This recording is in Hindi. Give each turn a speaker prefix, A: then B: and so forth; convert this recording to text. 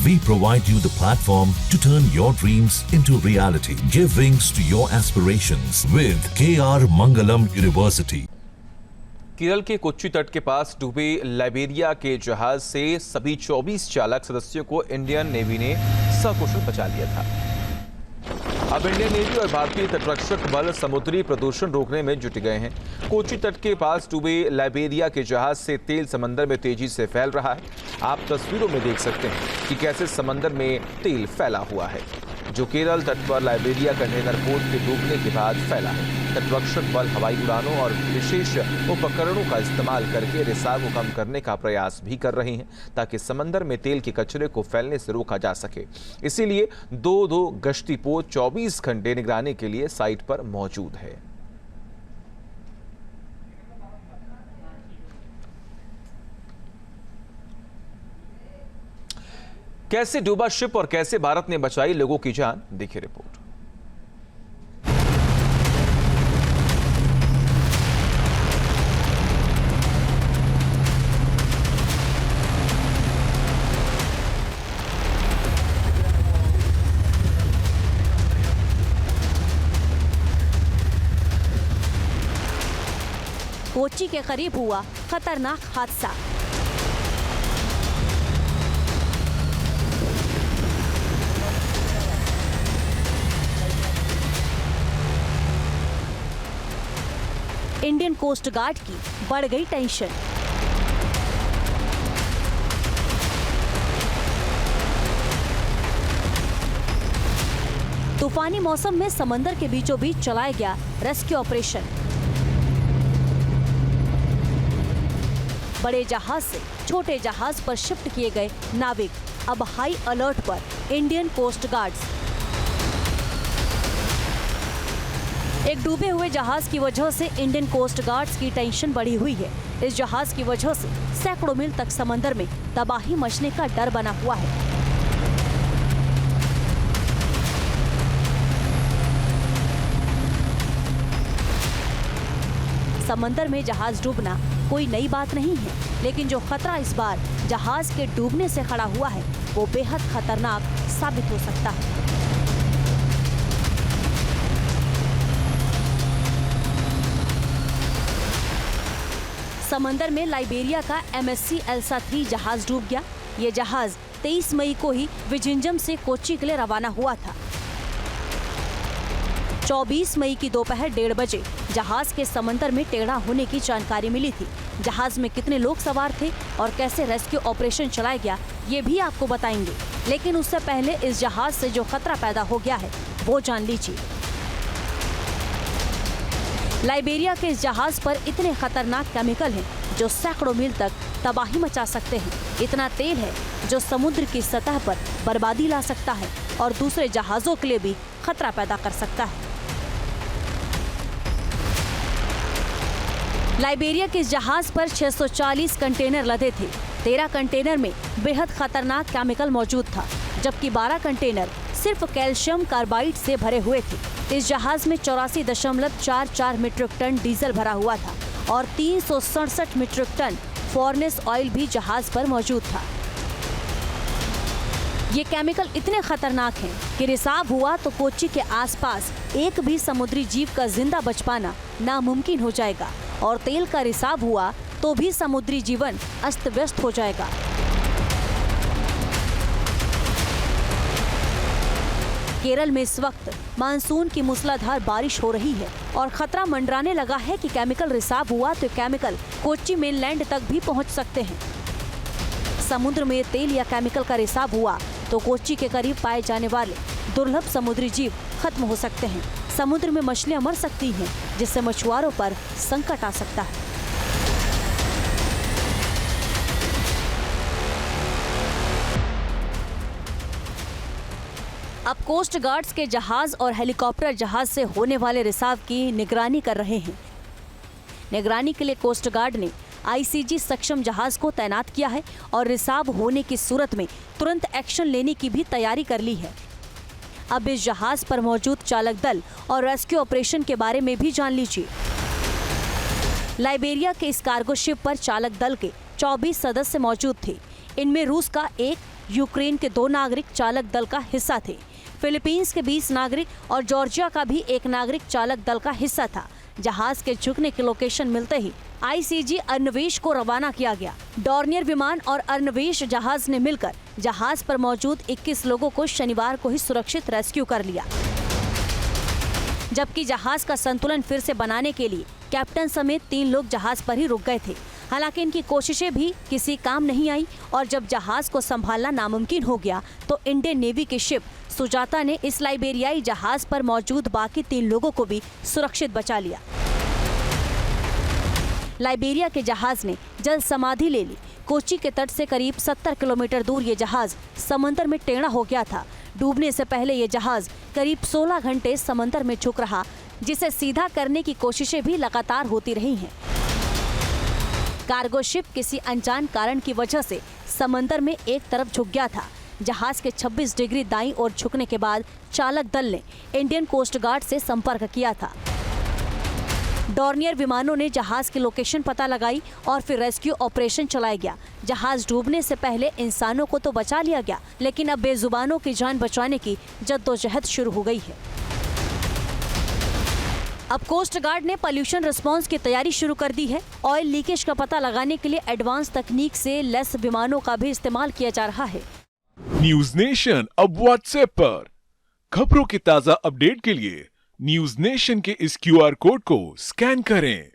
A: We provide you the platform to turn your dreams into reality. Give wings to your aspirations with KR Mangalam University.
B: Kerala के कोच्चि तट के पास डूबे लाइबेरिया के जहाज से सभी 24 चालक सदस्यों को इंडियन नेवी ने सकुशल बचा लिया था। अब इंडियन नेवी और भारतीय तटरक्षक बल समुद्री प्रदूषण रोकने में जुट गए हैं। कोच्चि तट के पास डूबे लाइबेरिया के जहाज से तेल समंदर में तेजी से फैल रहा है। आप तस्वीरों में देख सकते हैं कि कैसे समंदर में तेल फैला हुआ है, जो केरल तट पर लाइबेरिया कंटेनर पोर्ट के डूबने के बाद फैला है। तटरक्षक बल हवाई उड़ानों और विशेष उपकरणों का इस्तेमाल करके रिसाव को कम करने का प्रयास भी कर रहे हैं, ताकि समंदर में तेल के कचरे को फैलने से रोका जा सके। इसीलिए दो गश्ती पोत 24 घंटे निगरानी के लिए साइट पर मौजूद है। कैसे डूबा शिप और कैसे भारत ने बचाई लोगों की जान, देखिए रिपोर्ट।
C: कोच्चि के करीब हुआ खतरनाक हादसा। इंडियन कोस्ट गार्ड की बढ़ गई टेंशन। तूफानी मौसम में समंदर के बीचों बीच चलाया गया रेस्क्यू ऑपरेशन। बड़े जहाज से छोटे जहाज पर शिफ्ट किए गए नाविक अब हाई अलर्ट पर इंडियन कोस्ट गार्ड्स। एक डूबे हुए जहाज की वजह से इंडियन कोस्ट गार्ड्स की टेंशन बढ़ी हुई है। इस जहाज की वजह से सैकड़ों मील तक समंदर में तबाही मचने का डर बना हुआ है। समंदर में जहाज डूबना कोई नई बात नहीं है, लेकिन जो खतरा इस बार जहाज के डूबने से खड़ा हुआ है वो बेहद खतरनाक साबित हो सकता है। समंदर में लाइबेरिया का MSC एल्सा 3 जहाज डूब गया। ये जहाज 23 मई को ही विजिंजम से कोच्चि के लिए रवाना हुआ था। 24 मई की दोपहर 1:30 बजे जहाज के समंदर में टेढ़ा होने की जानकारी मिली थी। जहाज में कितने लोग सवार थे और कैसे रेस्क्यू ऑपरेशन चलाया गया, ये भी आपको बताएंगे। लेकिन उससे पहले इस जहाज से जो खतरा पैदा हो गया है वो जान लीजिए। लाइबेरिया के इस जहाज पर इतने खतरनाक केमिकल हैं जो सैकड़ों मील तक तबाही मचा सकते हैं। इतना तेल है जो समुद्र की सतह पर बर्बादी ला सकता है और दूसरे जहाजों के लिए भी खतरा पैदा कर सकता है। लाइबेरिया के इस जहाज पर 640 कंटेनर लदे थे। 13 कंटेनर में बेहद खतरनाक केमिकल मौजूद था, जबकि 12 कंटेनर सिर्फ कैल्शियम कार्बाइड से भरे हुए थे। इस जहाज में 84.44 मीट्रिक टन डीजल भरा हुआ था और 367 मीट्रिक टन फॉर्नेस ऑयल भी जहाज पर मौजूद था। ये केमिकल इतने खतरनाक हैं कि रिसाव हुआ तो कोच्चि के आसपास एक भी समुद्री जीव का जिंदा बच पाना नामुमकिन हो जाएगा, और तेल का रिसाव हुआ तो भी समुद्री जीवन अस्त व्यस्त हो जाएगा। केरल में इस वक्त मानसून की मूसलाधार बारिश हो रही है और खतरा मंडराने लगा है कि केमिकल रिसाव हुआ तो केमिकल कोच्चि मेनलैंड तक भी पहुंच सकते हैं। समुद्र में तेल या केमिकल का रिसाव हुआ तो कोच्चि के करीब पाए जाने वाले दुर्लभ समुद्री जीव खत्म हो सकते हैं। समुद्र में मछलियां मर सकती हैं, जिससे मछुआरों पर संकट आ सकता है। अब कोस्ट गार्ड्स के जहाज और हेलीकॉप्टर जहाज से होने वाले रिसाव की निगरानी कर रहे हैं। निगरानी के लिए कोस्ट गार्ड ने ICG सक्षम जहाज को तैनात किया है और रिसाव होने की सूरत में तुरंत एक्शन लेने की भी तैयारी कर ली है। अब इस जहाज पर मौजूद चालक दल और रेस्क्यू ऑपरेशन के बारे में भी जान लीजिए। लाइबेरिया के इस कार्गो शिप पर चालक दल के 24 सदस्य मौजूद थे। इनमें रूस का 1, यूक्रेन के 2 नागरिक चालक दल का हिस्सा थे। फिलीपींस के 20 नागरिक और जॉर्जिया का भी 1 नागरिक चालक दल का हिस्सा था। जहाज के झुकने की लोकेशन मिलते ही आईसीजी अर्नवेश को रवाना किया गया। डॉर्नियर विमान और अर्नवेश जहाज ने मिलकर जहाज पर मौजूद 21 लोगों को शनिवार को ही सुरक्षित रेस्क्यू कर लिया, जबकि जहाज का संतुलन फिर से बनाने के लिए कैप्टन समेत 3 लोग जहाज पर ही रुक गए थे। हालांकि इनकी कोशिशें भी किसी काम नहीं आई और जब जहाज को संभालना नामुमकिन हो गया तो इंडियन नेवी की शिप सुजाता ने इस लाइबेरियाई जहाज पर मौजूद बाकी 3 लोगों को भी सुरक्षित बचा लिया। लाइबेरिया के जहाज ने जल समाधि ले ली। कोच्चि के तट से करीब 70 किलोमीटर दूर ये जहाज समंदर में टेढ़ा हो गया था। डूबने से पहले ये जहाज करीब 16 घंटे समंदर में झुक रहा, जिसे सीधा करने की कोशिशें भी लगातार होती रही हैं। कार्गो शिप किसी अनजान कारण की वजह से समंदर में एक तरफ झुक गया था। जहाज के 26 डिग्री दाईं ओर झुकने के बाद चालक दल ने इंडियन कोस्ट गार्ड से संपर्क किया था। डॉर्नियर विमानों ने जहाज की लोकेशन पता लगाई और फिर रेस्क्यू ऑपरेशन चलाया गया। जहाज डूबने से पहले इंसानों को तो बचा लिया गया, लेकिन अब बेजुबानों की जान बचाने की जद्दोजहद शुरू हो गई है। अब कोस्ट गार्ड ने पॉल्यूशन रिस्पांस की तैयारी शुरू कर दी है। ऑयल लीकेज का पता लगाने के लिए एडवांस तकनीक से लैस विमानों का भी इस्तेमाल किया जा रहा है।
D: न्यूज नेशन अब व्हाट्सएप पर खबरों के ताजा अपडेट के लिए न्यूज नेशन के इस QR कोड को स्कैन करें।